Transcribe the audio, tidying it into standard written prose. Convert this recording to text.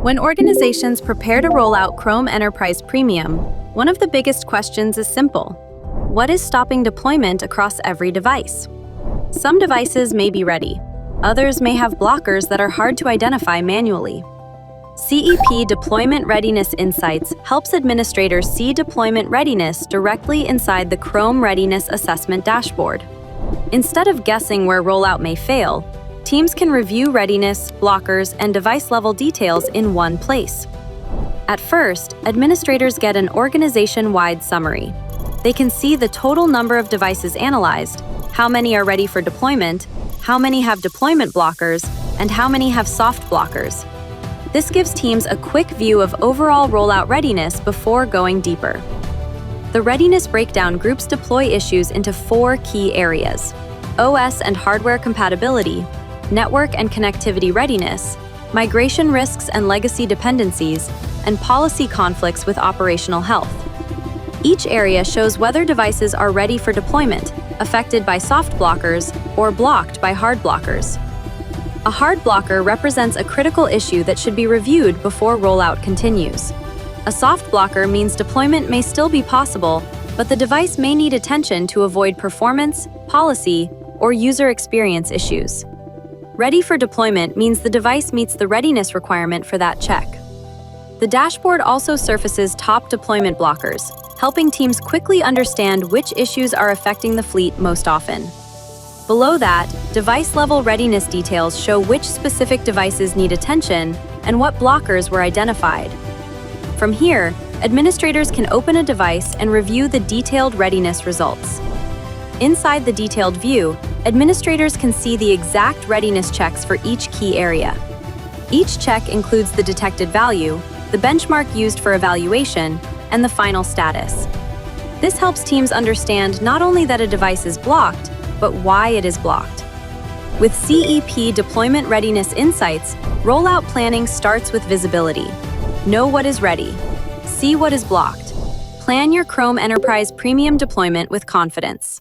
When organizations prepare to roll out Chrome Enterprise Premium, one of the biggest questions is simple. What is stopping deployment across every device? Some devices may be ready. Others may have blockers that are hard to identify manually. CEP Deployment Readiness Insights helps administrators see deployment readiness directly inside the Chrome Readiness Assessment dashboard. Instead of guessing where rollout may fail, teams can review readiness, blockers, and device-level details in one place. At first, administrators get an organization-wide summary. They can see the total number of devices analyzed, how many are ready for deployment, how many have deployment blockers, and how many have soft blockers. This gives teams a quick view of overall rollout readiness before going deeper. The readiness breakdown groups deploy issues into 4 key areas: OS and hardware compatibility, network and connectivity readiness, migration risks and legacy dependencies, and policy conflicts with operational health. Each area shows whether devices are ready for deployment, affected by soft blockers, or blocked by hard blockers. A hard blocker represents a critical issue that should be reviewed before rollout continues. A soft blocker means deployment may still be possible, but the device may need attention to avoid performance, policy, or user experience issues. Ready for deployment means the device meets the readiness requirement for that check. The dashboard also surfaces top deployment blockers, helping teams quickly understand which issues are affecting the fleet most often. Below that, device-level readiness details show which specific devices need attention and what blockers were identified. From here, administrators can open a device and review the detailed readiness results. Inside the detailed view, administrators can see the exact readiness checks for each key area. Each check includes the detected value, the benchmark used for evaluation, and the final status. This helps teams understand not only that a device is blocked, but why it is blocked. With CEP Deployment Readiness Insights, rollout planning starts with visibility. Know what is ready. See what is blocked. Plan your Chrome Enterprise Premium deployment with confidence.